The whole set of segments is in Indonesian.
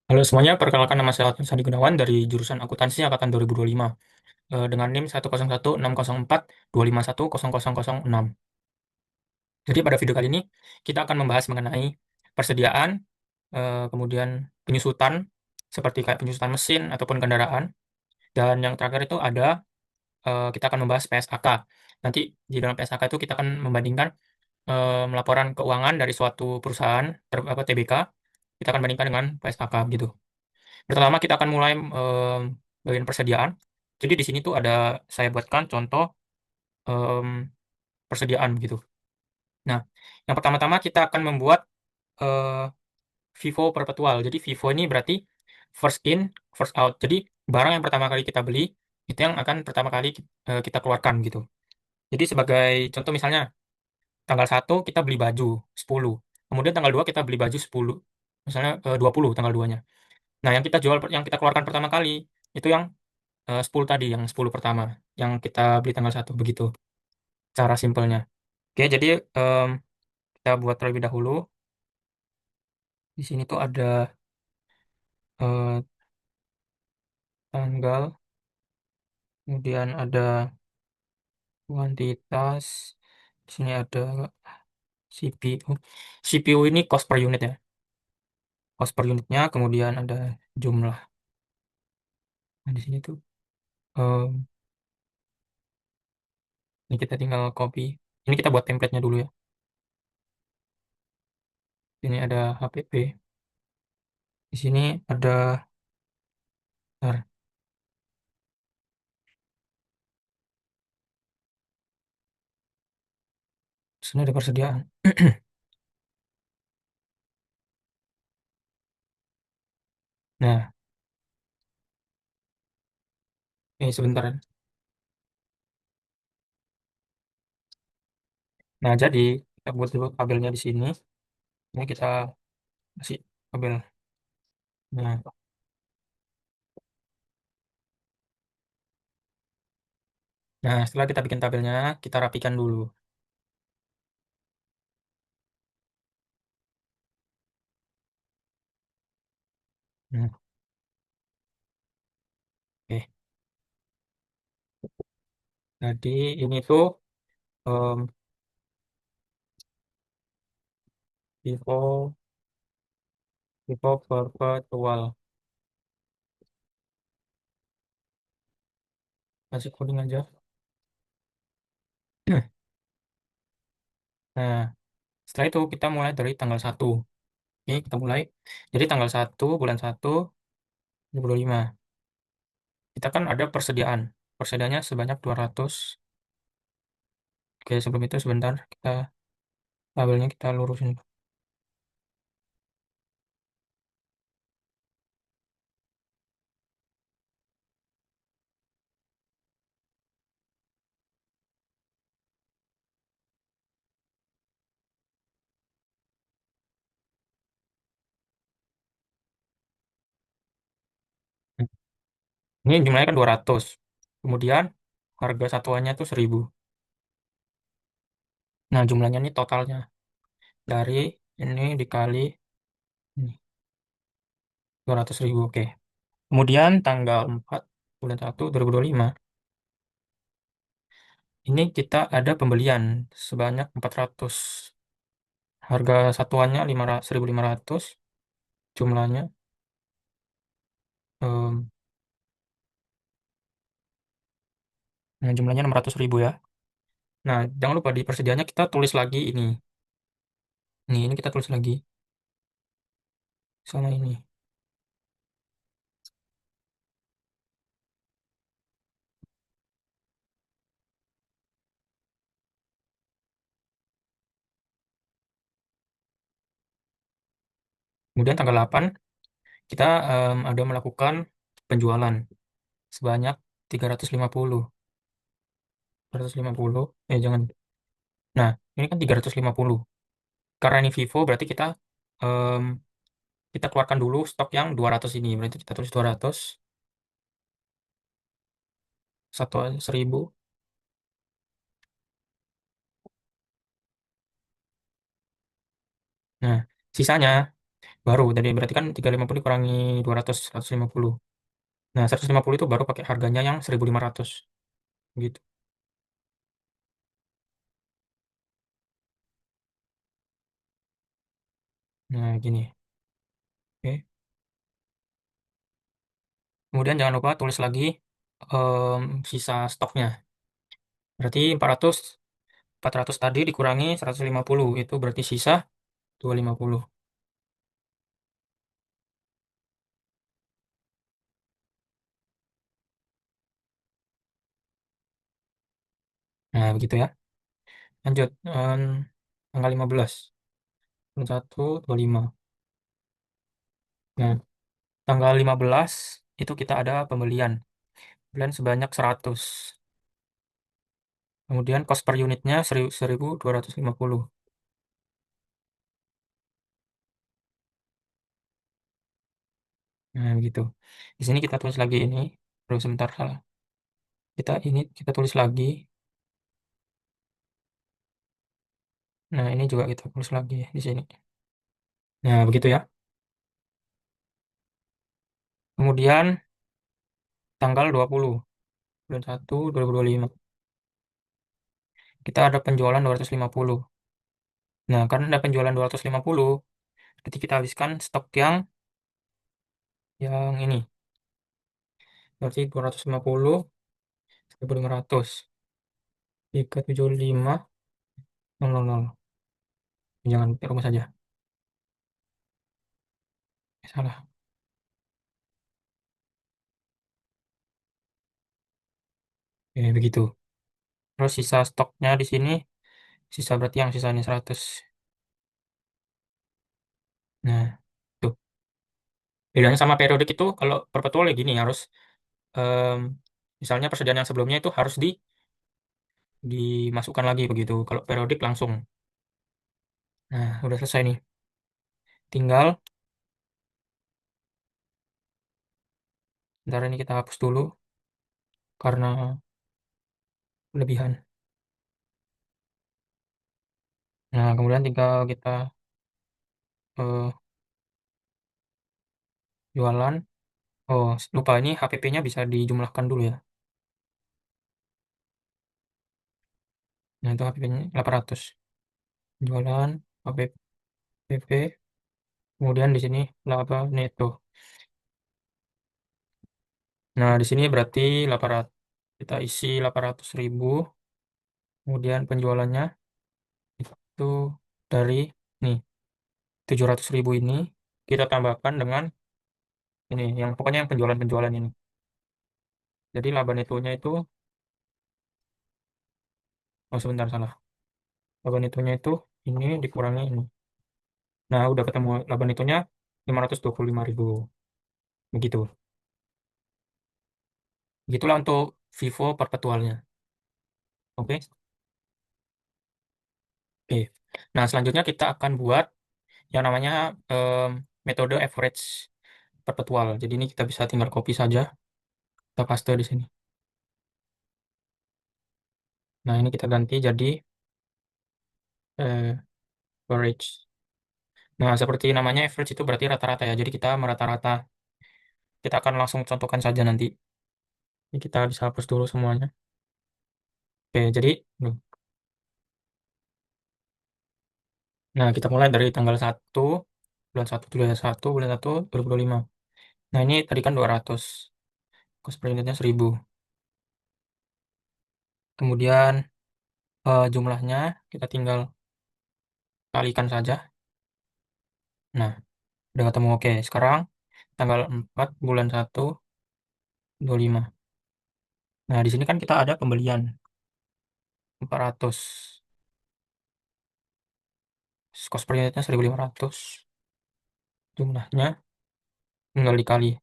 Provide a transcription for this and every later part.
Halo semuanya, perkenalkan nama saya Sandi Gunawan dari jurusan Akuntansi Angkatan 2025 dengan NIM 101601251200006. Jadi pada video kali ini kita akan membahas mengenai persediaan, kemudian penyusutan seperti kayak penyusutan mesin ataupun kendaraan, dan yang terakhir itu ada kita akan membahas PSAK. Nanti di dalam PSAK itu kita akan membandingkan laporan keuangan dari suatu perusahaan TBK, kita akan bandingkan dengan PSAK gitu. Pertama kita akan mulai bagian persediaan. Jadi di sini tuh ada saya buatkan contoh em, persediaan gitu. Nah, yang pertama-tama kita akan membuat eh, FIFO perpetual. Jadi FIFO ini berarti first in, first out. Jadi barang yang pertama kali kita beli itu yang akan pertama kali kita keluarkan gitu. Jadi sebagai contoh misalnya tanggal 1 kita beli baju 10. Kemudian tanggal 2 kita beli baju 10. Misalnya 20 tanggal 2-nya. Nah, yang kita jual yang kita keluarkan pertama kali itu yang 10 tadi, yang 10 pertama, yang kita beli tanggal 1 begitu, cara simpelnya. Oke, jadi em, kita buat terlebih dahulu. Di sini tuh ada eh, tanggal, kemudian ada kuantitas, di sini ada CPU. CPU ini cost per unit ya, cost per unitnya, kemudian ada jumlah. Nah, di sini tuh em, ini kita tinggal copy. Ini kita buat template-nya dulu ya. Ini ada HPP. Di sini ada, bentar, di sini ada persediaan. Nah, ini sebentar. Nah, jadi kita buat dulu kabelnya di sini. Ini kita kasih kabel. Nah, setelah kita bikin tabelnya, kita rapikan dulu. Nah, oke. Jadi ini tuh um, Vivo Vivo Perpetual. Kasih coding aja. Nah, setelah itu kita mulai dari tanggal 1. Oke, kita mulai. Jadi tanggal 1 bulan 1 2025. Kita kan ada persediaan. Persediaannya sebanyak 200. Oke, sebelum itu sebentar kita tabelnya kita lurusin. Ini jumlahnya kan 200. Kemudian harga satuannya tuh 1000. Nah, jumlahnya ini totalnya dari ini dikali ini 200.000. Oke. Kemudian tanggal 4 bulan 1 2025 ini kita ada pembelian sebanyak 400. Harga satuannya 1.500, jumlahnya em, nah, jumlahnya 600.000 ya. Nah, jangan lupa di persediaannya kita tulis lagi ini. Ini kita tulis lagi sama ini. Kemudian tanggal 8 kita ada melakukan penjualan sebanyak 350. 350. Jangan. Nah, ini kan 350. Karena ini Vivo berarti em, kita keluarkan dulu stok yang 200 ini. Berarti kita tulis 200 satu 1000. Nah, sisanya baru. Jadi berarti kan 350 dikurangi 200, 150. Nah, 150 itu baru pakai harganya yang 1.500 gitu. Nah, gini. Oke. Kemudian jangan lupa tulis lagi sisa stoknya. Berarti 400 tadi dikurangi 150, itu berarti sisa 250. Nah, begitu ya. Lanjut, tanggal 15, 1, 25. Nah, tanggal 15 itu kita ada pembelian. Pembelian sebanyak 100. Kemudian cost per unitnya 1.250. Nah, begitu. Di sini kita tulis lagi ini. Terus sebentar salah. Kita tulis lagi. Nah, ini juga kita tulis lagi di sini. Nah, begitu ya. Kemudian tanggal 20 bulan 1 2025. Kita ada penjualan 250. Nah, karena ada penjualan 250, berarti kita habiskan stok yang ini. Berarti 250, 1.500. 375.000. Jangan pakai rumus saja. Salah. Oke, begitu. Terus sisa stoknya di sini, sisa berarti yang sisanya 100. Nah, tuh. Bedanya sama periodik itu kalau perpetual ya gini harus em, misalnya persediaan yang sebelumnya itu harus dimasukkan lagi begitu. Kalau periodik langsung. Nah, udah selesai nih. Tinggal ntar ini kita hapus dulu karena kelebihan. Nah, kemudian tinggal kita eh, jualan. Oh, lupa ini HPP-nya bisa dijumlahkan dulu ya. Nah, itu HPP-nya 800. Jualan HPP, kemudian di sini laba neto. Nah, di sini berarti 800. Kita isi 800.000. Kemudian penjualannya itu dari nih 700.000 ini kita tambahkan dengan ini yang pokoknya yang penjualan-penjualan ini. Jadi laba netonya itu, oh sebentar salah. Laba netonya itu ini dikurangi ini. Nah, udah ketemu laba netonya 525.000. Begitu. Begitulah untuk Vivo perpetualnya. Oke. Oke. Nah, selanjutnya kita akan buat yang namanya em, metode average perpetual. Jadi ini kita bisa tinggal copy saja, kita paste di sini. Nah, ini kita ganti jadi average. Nah, seperti namanya average itu berarti rata-rata ya. Jadi kita merata-rata. Kita akan langsung contohkan saja nanti. Ini kita bisa hapus dulu semuanya. Oke, jadi nah kita mulai dari tanggal 1 bulan 1 2025. Nah, ini tadi kan 200. Cost per unitnya 1.000. Kemudian jumlahnya kita tinggal kalikan saja. Nah, udah ketemu. Oke, sekarang tanggal 4 bulan 1 25. Nah, di sini kan kita ada pembelian 400. Cost per unitnya 1.500. Jumlahnya tinggal dikali.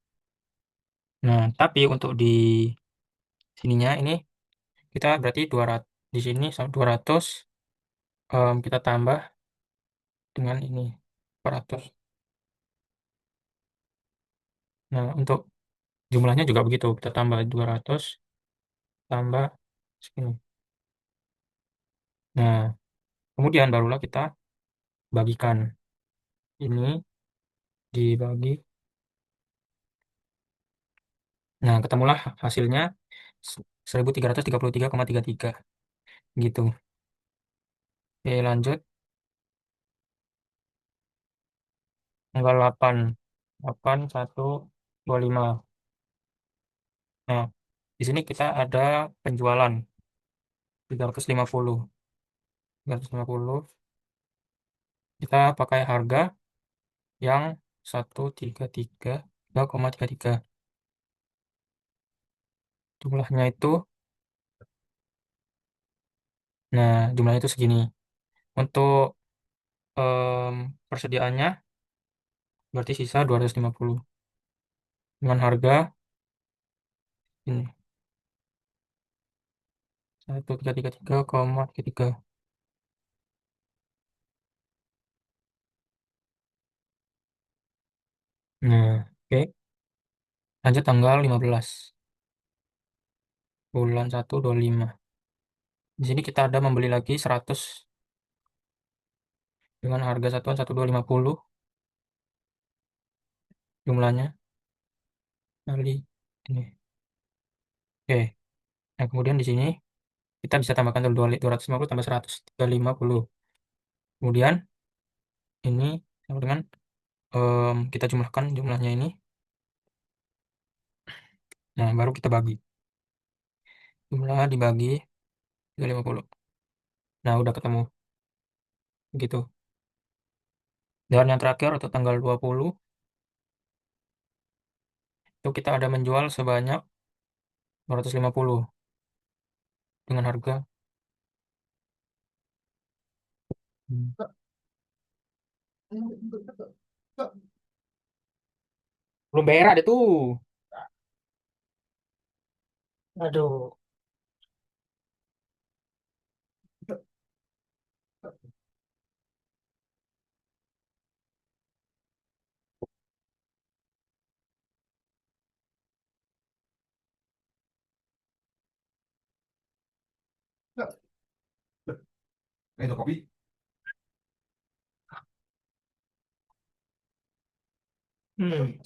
Nah, tapi untuk di sininya ini kita berarti 200 di sini sama 200, kita tambah dengan ini 400. Nah, untuk jumlahnya juga begitu. Kita tambah 200 tambah segini. Nah, kemudian barulah kita bagikan ini dibagi. Nah, ketemulah hasilnya 1333,33 gitu. Oke, lanjut. Tanggal 8, 8, 1, 25. Nah, di sini kita ada penjualan 350. 350. Kita pakai harga yang 133,33. Jumlahnya itu, nah, jumlahnya itu segini. Untuk persediaannya berarti sisa 250 dengan harga ini 1333,33. Nah, oke. Lanjut tanggal 15 bulan 1 25. Di sini kita ada membeli lagi 100 dengan harga satuan 1250 jumlahnya kali ini. Oke. Nah, kemudian di sini kita bisa tambahkan dulu 250 tambah 100 350. Kemudian ini sama dengan kita jumlahkan jumlahnya ini. Nah, baru kita bagi. Jumlah dibagi 350. Nah, udah ketemu gitu. Dan yang terakhir untuk tanggal 20 itu kita ada menjual sebanyak 250 dengan harga. Belum bayar ada tuh. Aduh. Itu kopi. Hmm.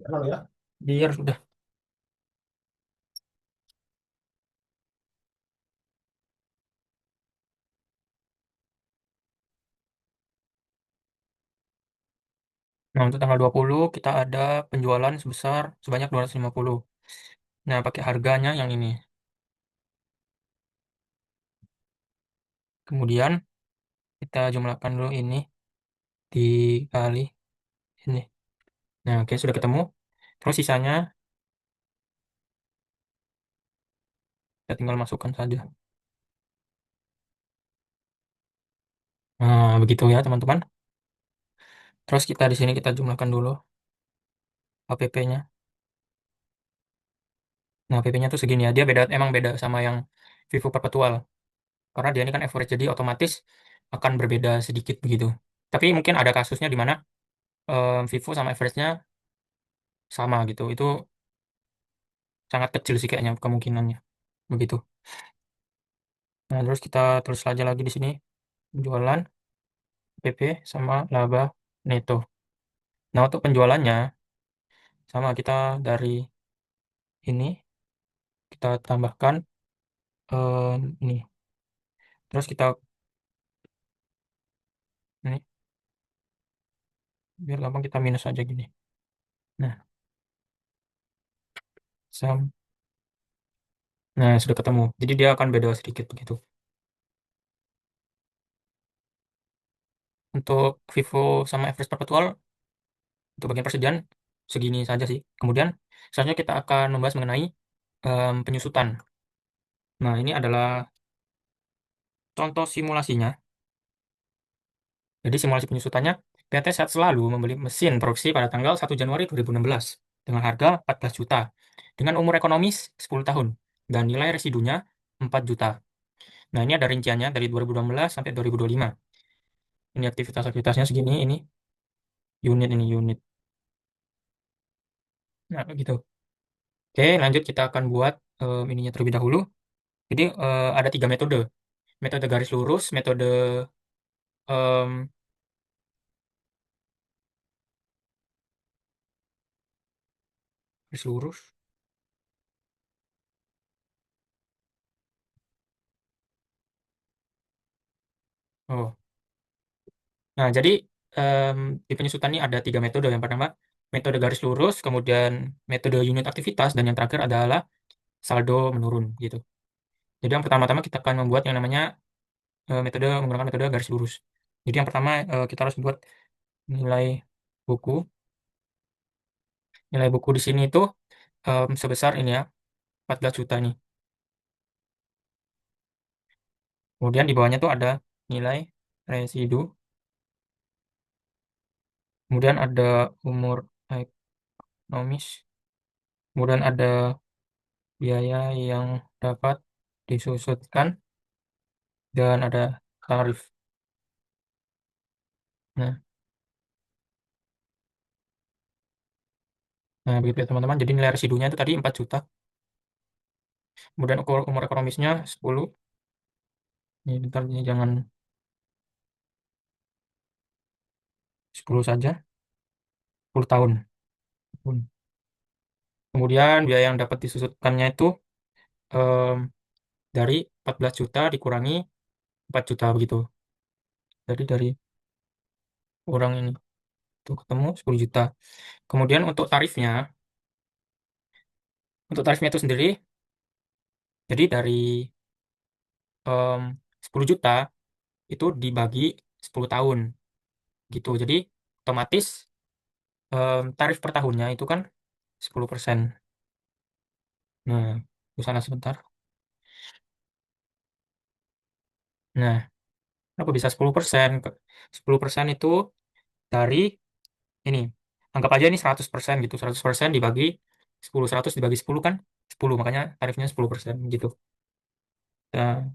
Emang ya? Biar sudah. Nah, untuk tanggal 20 kita ada penjualan sebesar sebanyak 250. Nah, pakai harganya yang ini. Kemudian kita jumlahkan dulu ini dikali ini. Nah, oke sudah ketemu. Terus sisanya kita tinggal masukkan saja. Nah, begitu ya, teman-teman. Terus kita di sini kita jumlahkan dulu HPP-nya. Nah, HPP-nya tuh segini ya. Dia beda emang beda sama yang Vivo Perpetual. Karena dia ini kan average jadi otomatis akan berbeda sedikit begitu. Tapi mungkin ada kasusnya di mana Vivo sama average-nya sama gitu. Itu sangat kecil sih kayaknya kemungkinannya. Begitu. Nah, terus kita terus saja lagi di sini penjualan PP sama laba neto. Nah, untuk penjualannya sama kita dari ini kita tambahkan ini. Terus kita ini biar gampang kita minus aja gini. Nah, sam. Nah, sudah ketemu. Jadi dia akan beda sedikit begitu. Untuk Vivo sama Everest Perpetual untuk bagian persediaan segini saja sih. Kemudian selanjutnya kita akan membahas mengenai penyusutan. Nah, ini adalah contoh simulasinya. Jadi simulasi penyusutannya, PT Sehat Selalu membeli mesin produksi pada tanggal 1 Januari 2016 dengan harga 14 juta, dengan umur ekonomis 10 tahun, dan nilai residunya 4 juta. Nah, ini ada rinciannya dari 2016 sampai 2025. Ini aktivitas-aktivitasnya segini, ini unit. Nah, begitu. Oke, lanjut kita akan buat ininya terlebih dahulu. Jadi ada 3 metode. metode garis lurus, metode em, garis lurus. Oh, nah jadi em, di penyusutan ini ada tiga metode. Yang pertama metode garis lurus, kemudian metode unit aktivitas, dan yang terakhir adalah saldo menurun gitu. Jadi yang pertama-tama kita akan membuat yang namanya metode menggunakan metode garis lurus. Jadi yang pertama kita harus buat nilai buku. Nilai buku di sini itu sebesar ini ya, 14 juta nih. Kemudian di bawahnya tuh ada nilai residu. Kemudian ada umur ekonomis. Kemudian ada biaya yang dapat disusutkan dan ada tarif. Nah, nah begitu ya teman-teman. Jadi nilai residunya itu tadi 4 juta. Kemudian umur ekonomisnya 10. Ini bentar, ini jangan 10 saja. 10 tahun. Kemudian biaya yang dapat disusutkannya itu em, dari 14 juta dikurangi 4 juta begitu. Jadi dari orang ini tuh ketemu 10 juta. Kemudian untuk tarifnya itu sendiri, jadi dari em, 10 juta itu dibagi 10 tahun gitu. Jadi otomatis tarif per tahunnya itu kan 10%. Nah, di sana sebentar. Nah, kenapa bisa 10%? 10% itu dari ini. Anggap aja ini 100% gitu. 100% dibagi 10, 100 dibagi 10 kan 10. Makanya tarifnya 10% gitu. Nah,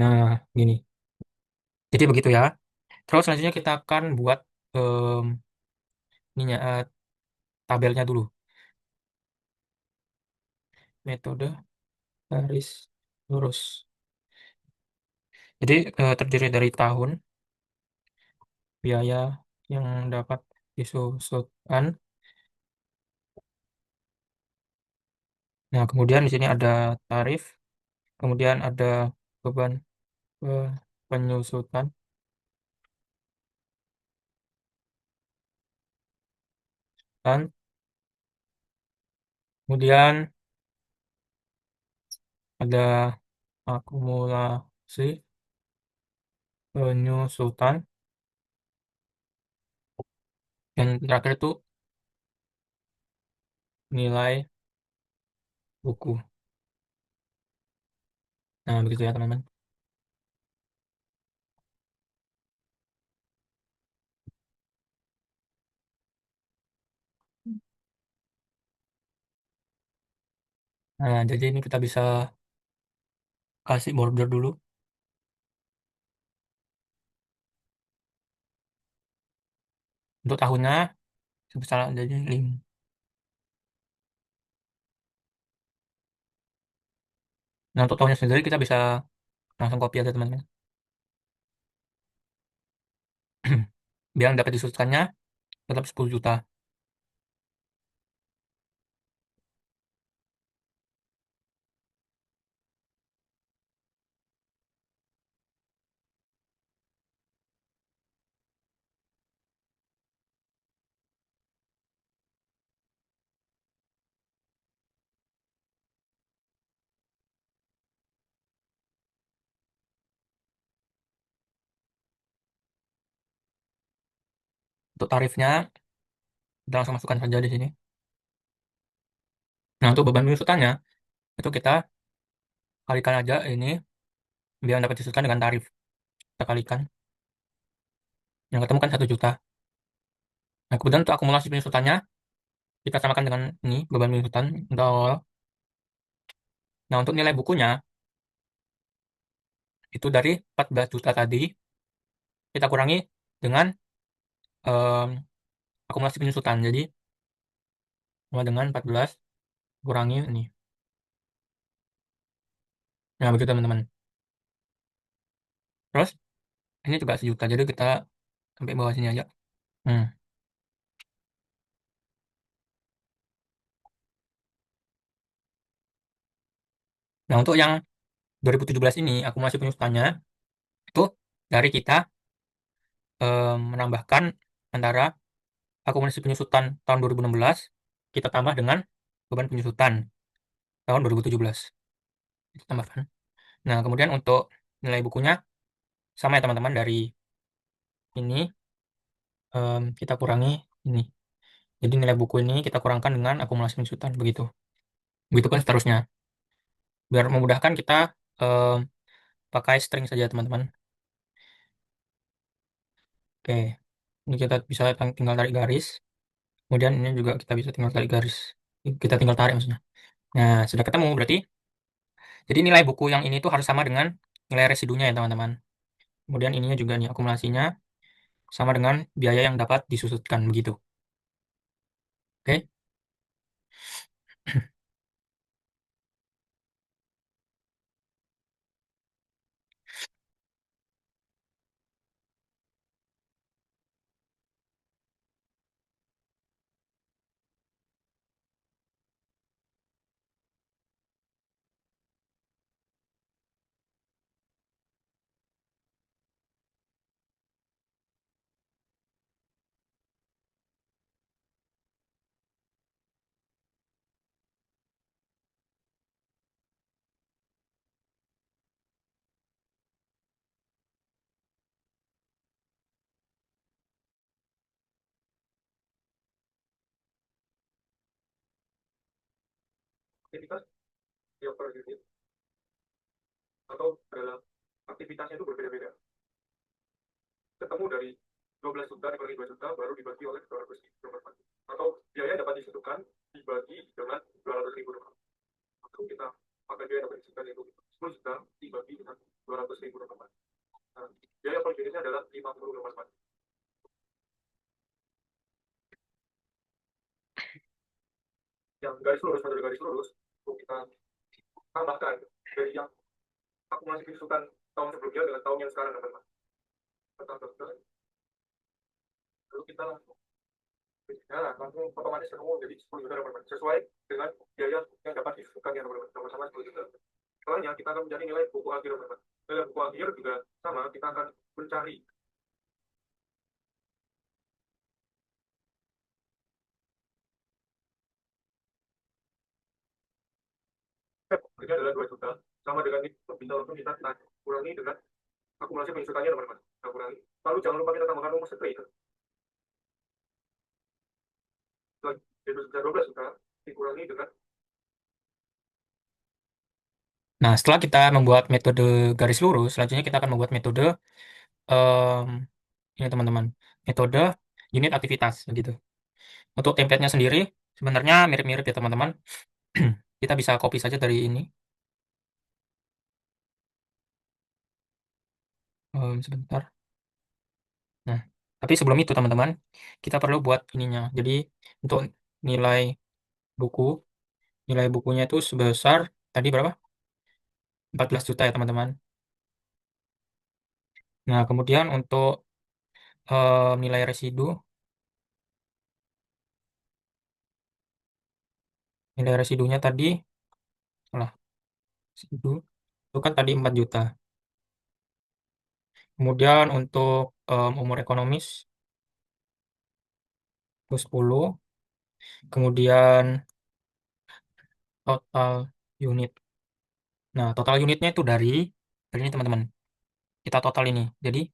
nah, gini. Jadi begitu ya. Terus selanjutnya kita akan buat em, ininya, tabelnya dulu. Metode garis lurus. Jadi terdiri dari tahun, biaya yang dapat disusutkan. Nah, kemudian di sini ada tarif, kemudian ada beban penyusutan, dan kemudian ada akumulasi penyusutan, dan terakhir itu nilai buku. Nah, begitu ya teman-teman. Nah, jadi ini kita bisa kasih border dulu. Untuk tahunnya sebesar jadi 5. Nah, untuk tahunnya sendiri kita bisa langsung copy aja teman-teman. Biar dapat disusutkannya tetap 10 juta. Untuk tarifnya kita langsung masukkan saja di sini. Nah, untuk beban penyusutannya itu kita kalikan aja ini biar dapat disusutkan dengan tarif. Kita kalikan. Yang ketemu kan 1 juta. Nah, kemudian untuk akumulasi penyusutannya kita samakan dengan ini beban penyusutan untuk awal. Nah, untuk nilai bukunya itu dari 14 juta tadi kita kurangi dengan em, akumulasi penyusutan. Jadi sama dengan 14 kurangi ini. Nah, begitu teman-teman. Terus ini juga sejuta, jadi kita sampai bawah sini aja. Hmm. Nah, untuk yang 2017 ini akumulasi penyusutannya itu dari kita menambahkan antara akumulasi penyusutan tahun 2016 kita tambah dengan beban penyusutan tahun 2017. Kita tambahkan. Nah, kemudian untuk nilai bukunya sama ya teman-teman, dari ini kita kurangi ini. Jadi nilai buku ini kita kurangkan dengan akumulasi penyusutan begitu. Begitupun seterusnya. Biar memudahkan kita em, pakai string saja teman-teman. Oke, ini kita bisa tinggal tarik garis. Kemudian ini juga kita bisa tinggal tarik garis. Kita tinggal tarik maksudnya. Nah, sudah ketemu berarti. Jadi nilai buku yang ini tuh harus sama dengan nilai residunya ya teman-teman. Kemudian ininya juga nih akumulasinya sama dengan biaya yang dapat disusutkan begitu. Oke. Aktivitas tiap per unit atau dalam aktivitasnya itu berbeda-beda. Ketemu dari 12 juta dibagi 2 juta baru dibagi oleh 200 ribu per month. Atau biaya dapat disatukan dibagi dengan 200 ribu per month. Atau kita pakai biaya dapat disatukan itu 10 juta dibagi dengan 200 ribu per month. Nah, biaya per unitnya adalah 50 per month. Yang garis lurus atau garis lurus itu kita tambahkan dari yang akumulasi kesulitan tahun sebelumnya dengan tahun yang sekarang teman-teman. Lalu kita langsung langsung otomatis ketemu jadi 10 juta teman-teman sesuai dengan biaya yang dapat disusulkan ya teman-teman, sama-sama 10 juta. Setelahnya kita akan mencari nilai buku akhir teman-teman. Nilai buku akhir juga sama, kita akan mencari ini adalah 2 juta sama dengan itu bisa langsung kita kurangi dengan akumulasi penyusutannya teman-teman. Kita kurangi. Lalu jangan lupa kita tambahkan rumus seperti itu. Itu sudah 12 juta dikurangi dengan. Nah, setelah kita membuat metode garis lurus, selanjutnya kita akan membuat metode em, ini teman-teman, metode unit aktivitas begitu. Untuk template-nya sendiri sebenarnya mirip-mirip ya teman-teman. Kita bisa copy saja dari ini. Sebentar. Nah, tapi sebelum itu teman-teman, kita perlu buat ininya. Jadi untuk nilai buku, nilai bukunya itu sebesar tadi berapa? 14 juta ya teman-teman. Nah, kemudian untuk nilai residu, nilai residunya tadi, salah, residu, itu kan tadi 4 juta. Kemudian untuk umur ekonomis, itu 10. Kemudian total unit. Nah, total unitnya itu dari ini teman-teman. Kita total ini. Jadi,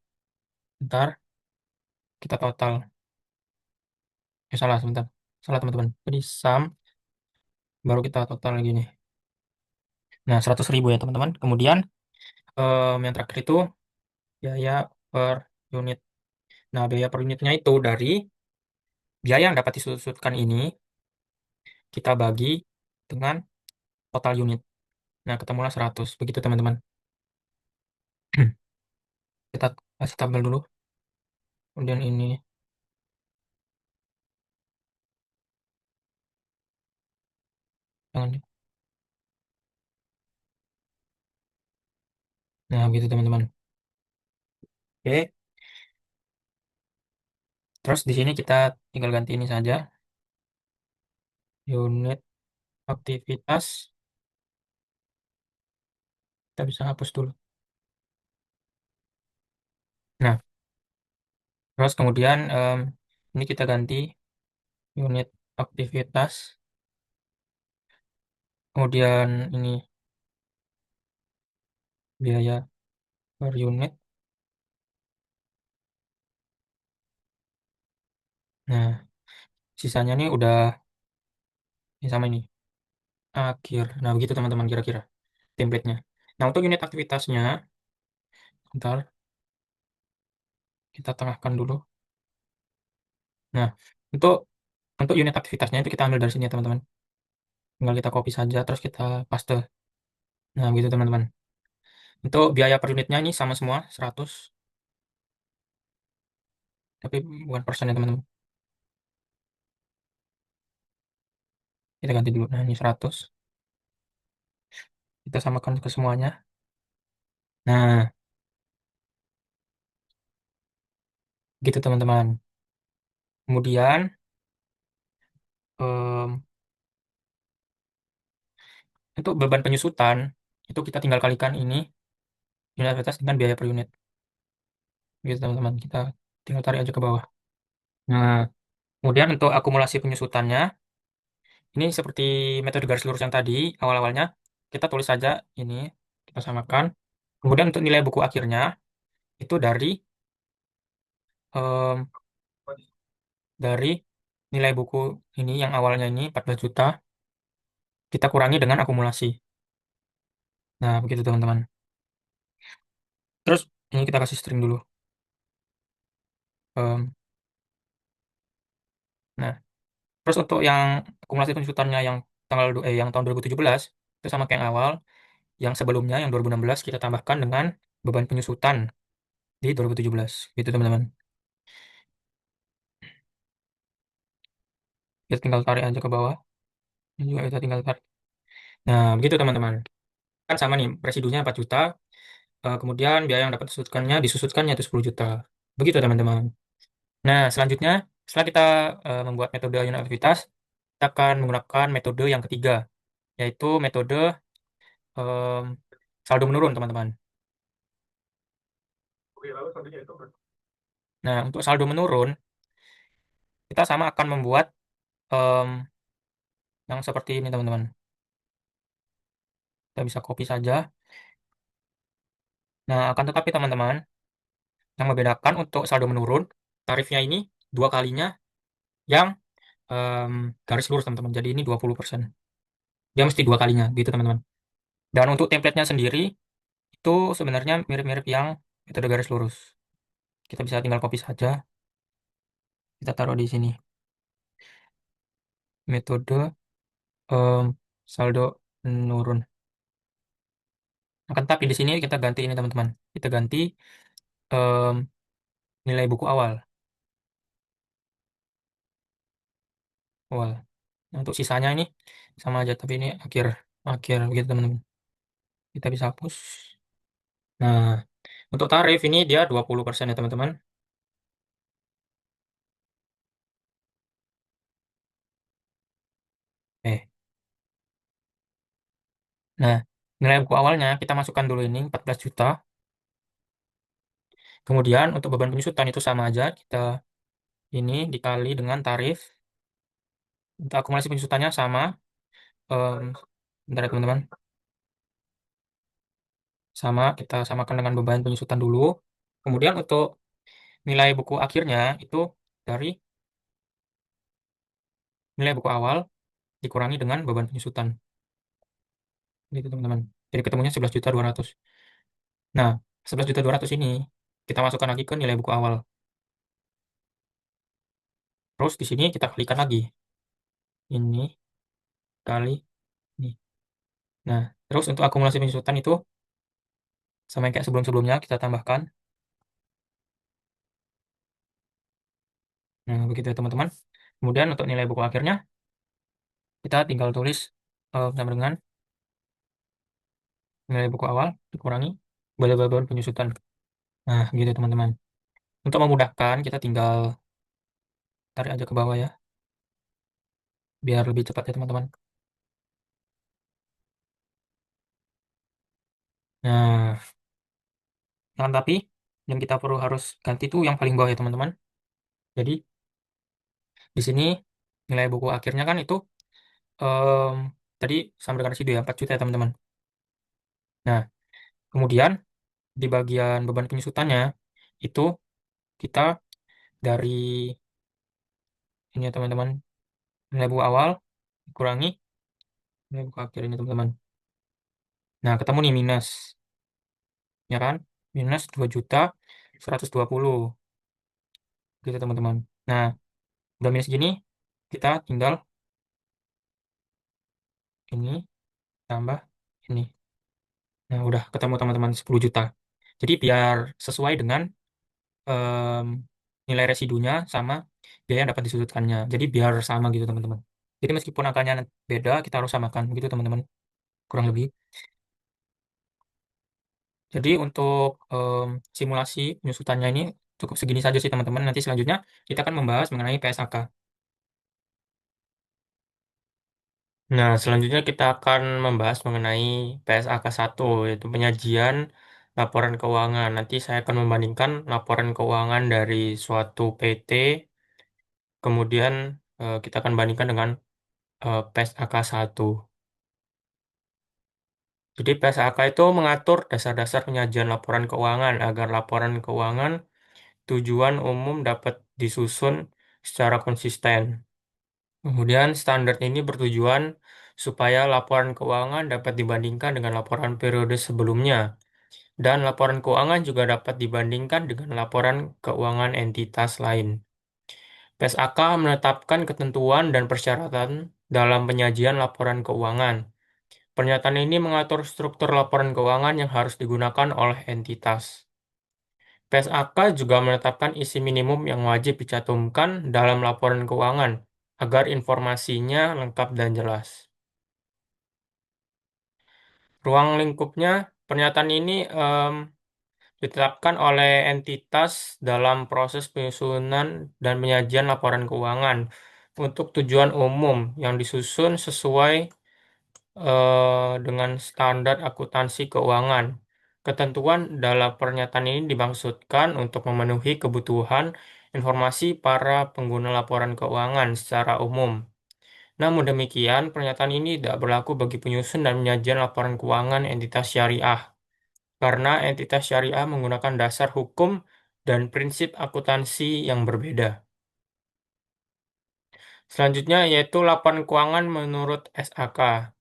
ntar kita total. Salah sebentar. Salah teman-teman. Jadi sum baru kita total lagi nih. Nah, 100 ribu ya teman-teman. Kemudian yang terakhir itu biaya per unit. Nah, biaya per unitnya itu dari biaya yang dapat disusutkan ini kita bagi dengan total unit. Nah, ketemulah 100. Begitu teman-teman. Kita kasih tabel dulu. Kemudian ini. Jangan. Nah, begitu teman-teman. Oke, terus di sini kita tinggal ganti ini saja, unit aktivitas. Kita bisa hapus dulu. Nah, terus kemudian ini kita ganti unit aktivitas. Kemudian ini biaya per unit. Nah, sisanya ini udah ini sama ini. Akhir. Nah, begitu teman-teman kira-kira template-nya. Nah, untuk unit aktivitasnya, bentar, kita tengahkan dulu. Nah, untuk unit aktivitasnya itu kita ambil dari sini ya, teman-teman. Tinggal kita copy saja, terus kita paste. Nah, begitu teman-teman. Untuk biaya per unitnya ini sama semua, 100. Tapi bukan persen ya, teman-teman. Kita ganti dulu. Nah, ini 100. Kita samakan ke semuanya. Nah, gitu teman-teman. Kemudian, em, untuk beban penyusutan, itu kita tinggal kalikan ini, unit aktivitas dengan biaya per unit. Gitu teman-teman. Kita tinggal tarik aja ke bawah. Nah, kemudian untuk akumulasi penyusutannya, ini seperti metode garis lurus yang tadi, awal-awalnya, kita tulis saja ini, kita samakan. Kemudian untuk nilai buku akhirnya, itu em, dari nilai buku ini yang awalnya ini 14 juta, kita kurangi dengan akumulasi. Nah, begitu teman-teman. Terus ini kita kasih string dulu. Em, nah, terus untuk yang akumulasi penjutannya yang yang tahun 2017 itu sama kayak yang awal, yang sebelumnya yang 2016 kita tambahkan dengan beban penyusutan di 2017. Gitu teman-teman. Kita tinggal tarik aja ke bawah. Ini juga kita tinggal tarik. Nah, begitu teman-teman. Kan sama nih, residunya 4 juta, kemudian biaya yang dapat disusutkannya itu 10 juta. Begitu teman-teman. Nah, selanjutnya setelah kita membuat metode unit aktivitas, kita akan menggunakan metode yang ketiga, yaitu metode em, saldo menurun, teman-teman. Oke, lalu selanjutnya itu Nah, untuk saldo menurun, kita sama akan membuat em, yang seperti ini, teman-teman. Kita bisa copy saja. Nah, akan tetapi, teman-teman, yang membedakan untuk saldo menurun, tarifnya ini dua kalinya yang em, garis lurus, teman-teman. Jadi ini 20%. Dia mesti dua kalinya, gitu, teman-teman. Dan untuk template-nya sendiri, itu sebenarnya mirip-mirip yang metode garis lurus. Kita bisa tinggal copy saja. Kita taruh di sini. Metode em, saldo menurun. Akan tapi di sini kita ganti ini teman-teman. Kita ganti em, nilai buku awal. Awal. Nah, untuk sisanya ini sama aja, tapi ini akhir akhir gitu teman-teman. Kita bisa hapus. Nah, untuk tarif ini dia 20% ya teman-teman. Nah, nilai buku awalnya kita masukkan dulu ini 14 juta. Kemudian untuk beban penyusutan itu sama aja. Kita ini dikali dengan tarif. Untuk akumulasi penyusutannya sama. em, Bentar ya teman-teman. Sama, kita samakan dengan beban penyusutan dulu. Kemudian untuk nilai buku akhirnya itu dari nilai buku awal dikurangi dengan beban penyusutan. Gitu teman-teman. Jadi ketemunya 11.200. Nah, 11.200 ini kita masukkan lagi ke nilai buku awal. Terus di sini kita kalikan lagi. Ini kali ini. Nah, terus untuk akumulasi penyusutan itu sama yang kayak sebelum-sebelumnya kita tambahkan. Nah, begitu ya teman-teman. Kemudian untuk nilai buku akhirnya kita tinggal tulis sama dengan nilai buku awal dikurangi beban penyusutan. Nah, gitu teman-teman. Untuk memudahkan, kita tinggal tarik aja ke bawah ya, biar lebih cepat ya teman-teman. Nah, tapi yang kita perlu harus ganti itu yang paling bawah ya teman-teman. Jadi, di sini nilai buku akhirnya kan itu em, tadi sama dengan residu ya, 4 juta ya teman-teman. Nah, kemudian di bagian beban penyusutannya itu kita dari ini ya teman-teman, nilai buku awal kurangi nilai buku akhir ini teman-teman. Nah, ketemu nih minus, ya kan? Minus 2.120 gitu teman-teman. Nah, udah minus gini, kita tinggal ini tambah ini. Nah, udah ketemu teman-teman 10 juta. Jadi biar sesuai dengan em, nilai residunya sama biaya yang dapat disudutkannya. Jadi biar sama gitu teman-teman. Jadi meskipun angkanya beda, kita harus samakan gitu teman-teman. Kurang lebih. Jadi untuk simulasi penyusutannya ini cukup segini saja sih teman-teman. Nanti selanjutnya kita akan membahas mengenai PSAK. Nah, selanjutnya kita akan membahas mengenai PSAK 1, yaitu penyajian laporan keuangan. Nanti saya akan membandingkan laporan keuangan dari suatu PT, kemudian kita akan bandingkan dengan PSAK 1. Jadi PSAK itu mengatur dasar-dasar penyajian laporan keuangan agar laporan keuangan tujuan umum dapat disusun secara konsisten. Kemudian standar ini bertujuan supaya laporan keuangan dapat dibandingkan dengan laporan periode sebelumnya, dan laporan keuangan juga dapat dibandingkan dengan laporan keuangan entitas lain. PSAK menetapkan ketentuan dan persyaratan dalam penyajian laporan keuangan. Pernyataan ini mengatur struktur laporan keuangan yang harus digunakan oleh entitas. PSAK juga menetapkan isi minimum yang wajib dicantumkan dalam laporan keuangan agar informasinya lengkap dan jelas. Ruang lingkupnya, pernyataan ini ditetapkan oleh entitas dalam proses penyusunan dan penyajian laporan keuangan untuk tujuan umum yang disusun sesuai dengan standar akuntansi keuangan. Ketentuan dalam pernyataan ini dimaksudkan untuk memenuhi kebutuhan informasi para pengguna laporan keuangan secara umum. Namun demikian, pernyataan ini tidak berlaku bagi penyusun dan penyajian laporan keuangan entitas syariah, karena entitas syariah menggunakan dasar hukum dan prinsip akuntansi yang berbeda. Selanjutnya yaitu laporan keuangan menurut SAK.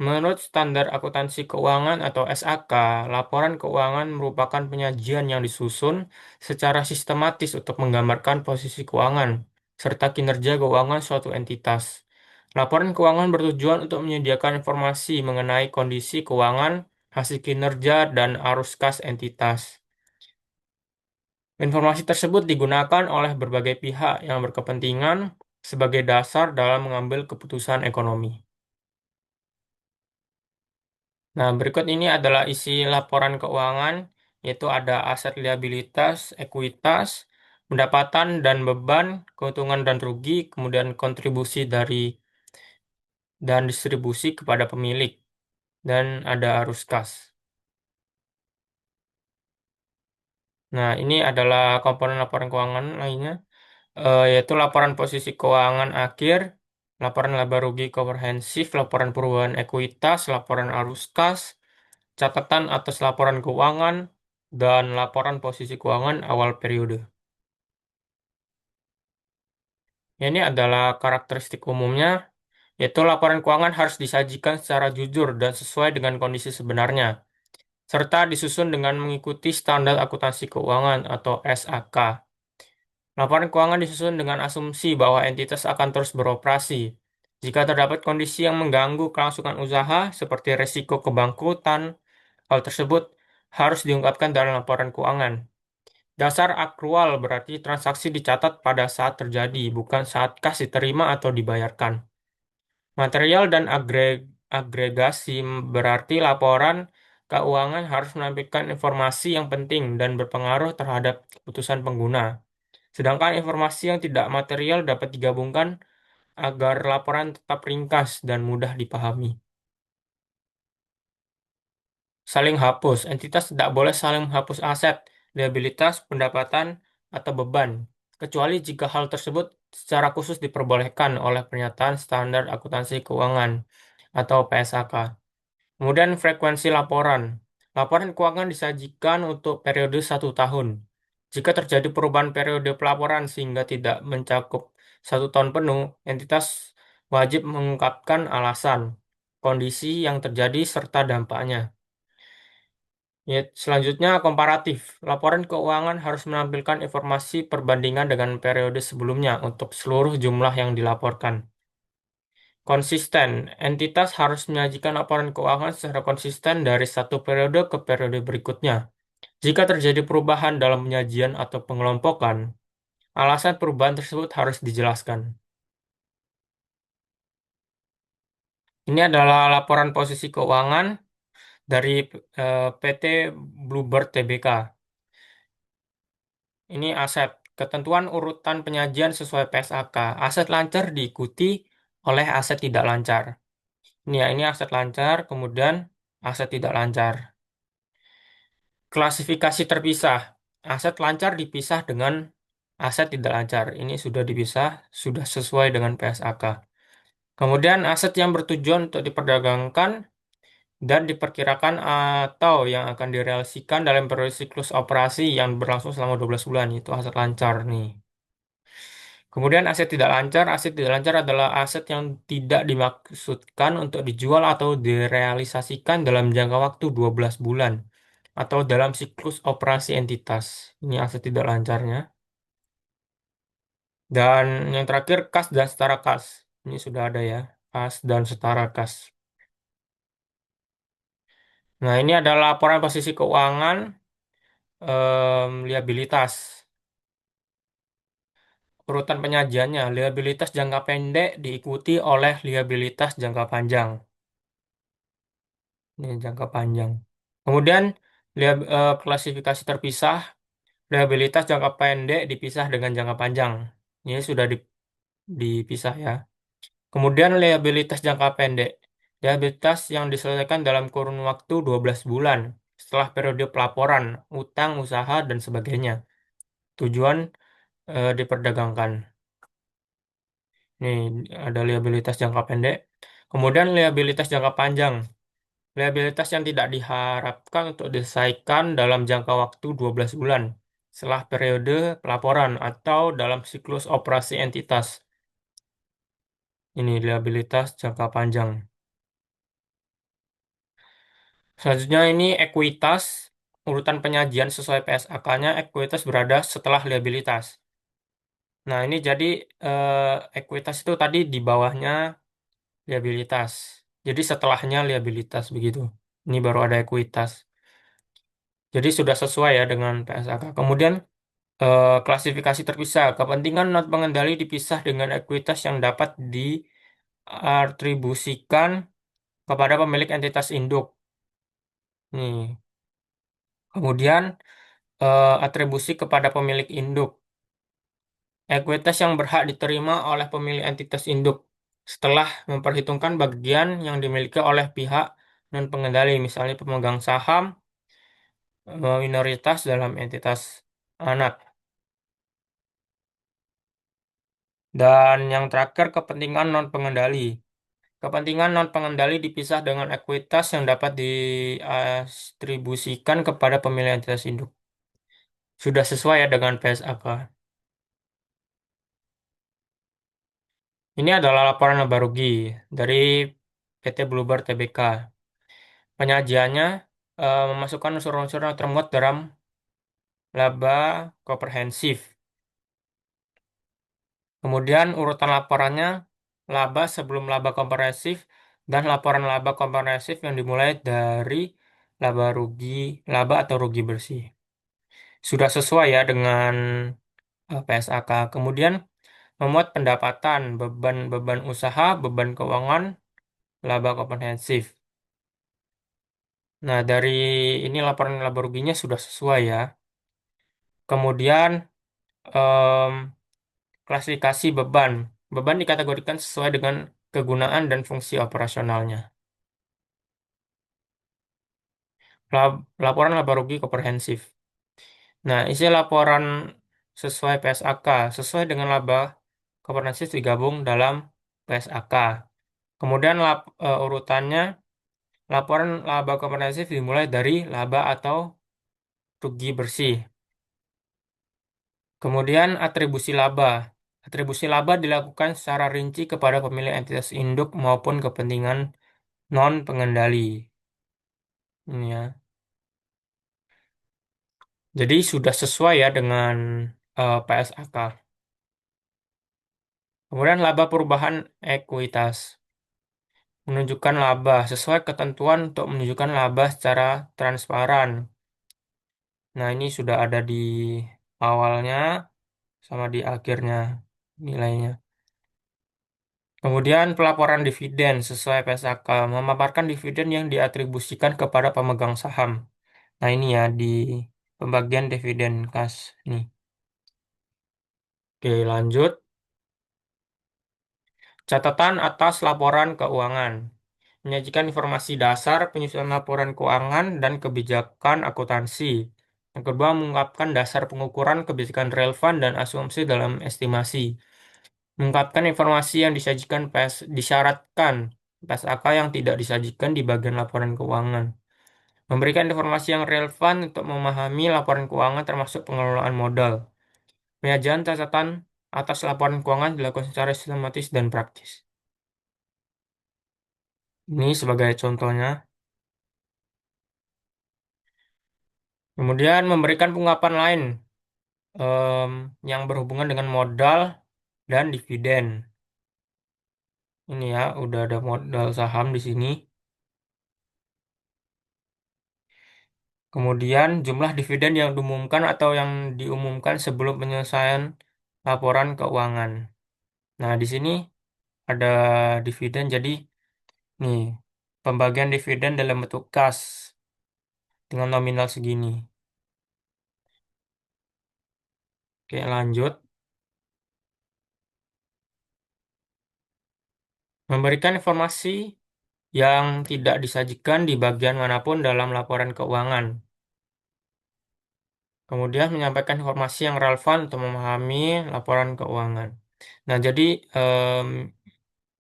Menurut Standar Akuntansi Keuangan atau SAK, laporan keuangan merupakan penyajian yang disusun secara sistematis untuk menggambarkan posisi keuangan serta kinerja keuangan suatu entitas. Laporan keuangan bertujuan untuk menyediakan informasi mengenai kondisi keuangan, hasil kinerja, dan arus kas entitas. Informasi tersebut digunakan oleh berbagai pihak yang berkepentingan sebagai dasar dalam mengambil keputusan ekonomi. Nah, berikut ini adalah isi laporan keuangan, yaitu ada aset liabilitas, ekuitas, pendapatan dan beban, keuntungan dan rugi, kemudian kontribusi dari dan distribusi kepada pemilik, dan ada arus kas. Nah, ini adalah komponen laporan keuangan lainnya, yaitu laporan posisi keuangan akhir, laporan laba rugi komprehensif, laporan perubahan ekuitas, laporan arus kas, catatan atas laporan keuangan, dan laporan posisi keuangan awal periode. Ini adalah karakteristik umumnya, yaitu laporan keuangan harus disajikan secara jujur dan sesuai dengan kondisi sebenarnya, serta disusun dengan mengikuti standar akuntansi keuangan atau SAK. Laporan keuangan disusun dengan asumsi bahwa entitas akan terus beroperasi. Jika terdapat kondisi yang mengganggu kelangsungan usaha, seperti resiko kebangkrutan, hal tersebut harus diungkapkan dalam laporan keuangan. Dasar akrual berarti transaksi dicatat pada saat terjadi, bukan saat kas diterima atau dibayarkan. Material dan agregasi berarti laporan keuangan harus menampilkan informasi yang penting dan berpengaruh terhadap keputusan pengguna. Sedangkan informasi yang tidak material dapat digabungkan agar laporan tetap ringkas dan mudah dipahami. Saling hapus. Entitas tidak boleh saling menghapus aset, liabilitas, pendapatan, atau beban, kecuali jika hal tersebut secara khusus diperbolehkan oleh Pernyataan Standar Akuntansi Keuangan atau PSAK. Kemudian frekuensi laporan. Laporan keuangan disajikan untuk periode 1 tahun. Jika terjadi perubahan periode pelaporan sehingga tidak mencakup 1 tahun penuh, entitas wajib mengungkapkan alasan, kondisi yang terjadi, serta dampaknya. Ya, selanjutnya komparatif. Laporan keuangan harus menampilkan informasi perbandingan dengan periode sebelumnya untuk seluruh jumlah yang dilaporkan. Konsisten. Entitas harus menyajikan laporan keuangan secara konsisten dari satu periode ke periode berikutnya. Jika terjadi perubahan dalam penyajian atau pengelompokan, alasan perubahan tersebut harus dijelaskan. Ini adalah laporan posisi keuangan dari PT Bluebird Tbk. Ini aset. Ketentuan urutan penyajian sesuai PSAK. Aset lancar diikuti oleh aset tidak lancar. Ini ya, ini aset lancar, kemudian aset tidak lancar. Klasifikasi terpisah. Aset lancar dipisah dengan aset tidak lancar. Ini sudah dipisah, sudah sesuai dengan PSAK. Kemudian aset yang bertujuan untuk diperdagangkan dan diperkirakan atau yang akan direalisasikan dalam periode siklus operasi yang berlangsung selama 12 bulan. Itu aset lancar nih. Kemudian aset tidak lancar adalah aset yang tidak dimaksudkan untuk dijual atau direalisasikan dalam jangka waktu 12 bulan atau dalam siklus operasi entitas. Ini aset tidak lancarnya. Dan yang terakhir kas dan setara kas. Ini sudah ada ya, kas dan setara kas. Nah, ini adalah laporan posisi keuangan liabilitas. Urutan penyajiannya, liabilitas jangka pendek diikuti oleh liabilitas jangka panjang. Ini jangka panjang. Kemudian klasifikasi terpisah, liabilitas jangka pendek dipisah dengan jangka panjang. Ini sudah dipisah ya. Kemudian liabilitas jangka pendek. Liabilitas yang diselesaikan dalam kurun waktu 12 bulan setelah periode pelaporan, utang, usaha, dan sebagainya. Tujuan diperdagangkan. Ini ada liabilitas jangka pendek. Kemudian liabilitas jangka panjang. Liabilitas yang tidak diharapkan untuk diselesaikan dalam jangka waktu 12 bulan setelah periode pelaporan atau dalam siklus operasi entitas. Ini liabilitas jangka panjang. Selanjutnya ini ekuitas. Urutan penyajian sesuai PSAK-nya, ekuitas berada setelah liabilitas. Nah, ini jadi ekuitas itu tadi di bawahnya liabilitas. Jadi setelahnya liabilitas begitu. Ini baru ada ekuitas. Jadi sudah sesuai ya dengan PSAK. Kemudian klasifikasi terpisah. Kepentingan not pengendali dipisah dengan ekuitas yang dapat diatribusikan kepada pemilik entitas induk. Nih. Kemudian atribusi kepada pemilik induk. Ekuitas yang berhak diterima oleh pemilik entitas induk setelah memperhitungkan bagian yang dimiliki oleh pihak non pengendali, misalnya pemegang saham minoritas dalam entitas anak. Dan yang terakhir, kepentingan non pengendali. Kepentingan non pengendali dipisah dengan ekuitas yang dapat didistribusikan kepada pemilik entitas induk. Sudah sesuai ya dengan PSAK. Ini adalah laporan laba rugi dari PT Bluebird Tbk. Penyajiannya memasukkan unsur-unsur yang termuat dalam laba komprehensif. Kemudian urutan laporannya laba sebelum laba komprehensif dan laporan laba komprehensif yang dimulai dari laba atau rugi bersih. Sudah sesuai ya dengan PSAK. Kemudian memuat pendapatan, beban usaha, beban keuangan, laba komprehensif. Nah, dari ini laporan laba ruginya sudah sesuai ya. Kemudian em, klasifikasi beban. Beban dikategorikan sesuai dengan kegunaan dan fungsi operasionalnya. Laporan laba rugi komprehensif. Nah, isi laporan sesuai PSAK, sesuai dengan laba komprehensif digabung dalam PSAK. Kemudian urutannya, laporan laba komprehensif dimulai dari laba atau rugi bersih. Kemudian atribusi laba. Atribusi laba dilakukan secara rinci kepada pemilik entitas induk maupun kepentingan non-pengendali. Ini ya. Jadi sudah sesuai ya dengan PSAK. Kemudian laba perubahan ekuitas. Menunjukkan laba sesuai ketentuan untuk menunjukkan laba secara transparan. Nah, ini sudah ada di awalnya sama di akhirnya nilainya. Kemudian pelaporan dividen sesuai PSAK memaparkan dividen yang diatribusikan kepada pemegang saham. Nah, ini ya di pembagian dividen kas. Nih. Oke, lanjut. Catatan atas laporan keuangan. Menyajikan informasi dasar penyusunan laporan keuangan dan kebijakan akuntansi. Yang kedua, mengungkapkan dasar pengukuran kebijakan relevan dan asumsi dalam estimasi. Mengungkapkan informasi yang disajikan disyaratkan PSAK yang tidak disajikan di bagian laporan keuangan. Memberikan informasi yang relevan untuk memahami laporan keuangan termasuk pengelolaan modal. Penyajian catatan atas laporan keuangan dilakukan secara sistematis dan praktis. Ini sebagai contohnya. Kemudian memberikan pengungkapan lain em, yang berhubungan dengan modal dan dividen. Ini ya, udah ada modal saham di sini. Kemudian jumlah dividen yang diumumkan atau yang diumumkan sebelum penyelesaian laporan keuangan. Nah, di sini ada dividen, jadi nih pembagian dividen dalam bentuk kas dengan nominal segini. Oke, lanjut. Memberikan informasi yang tidak disajikan di bagian manapun dalam laporan keuangan. Kemudian menyampaikan informasi yang relevan untuk memahami laporan keuangan. Nah, jadi em,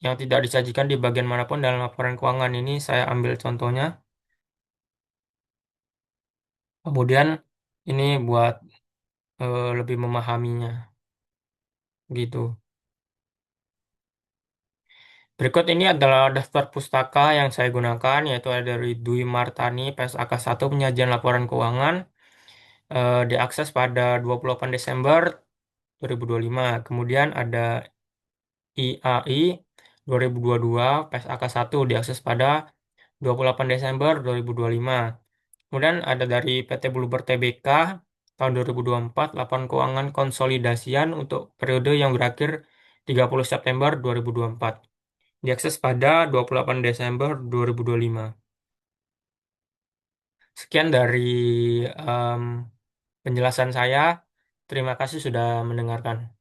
yang tidak disajikan di bagian manapun dalam laporan keuangan ini saya ambil contohnya. Kemudian ini buat lebih memahaminya gitu. Berikut ini adalah daftar pustaka yang saya gunakan, yaitu ada dari Dwi Martani PSAK 1 penyajian laporan keuangan, diakses pada 28 Desember 2025. Kemudian ada IAI 2022 PSAK 1 diakses pada 28 Desember 2025. Kemudian ada dari PT Bluebird Tbk tahun 2024 laporan keuangan konsolidasian untuk periode yang berakhir 30 September 2024. Diakses pada 28 Desember 2025. Sekian dari em, penjelasan saya. Terima kasih sudah mendengarkan.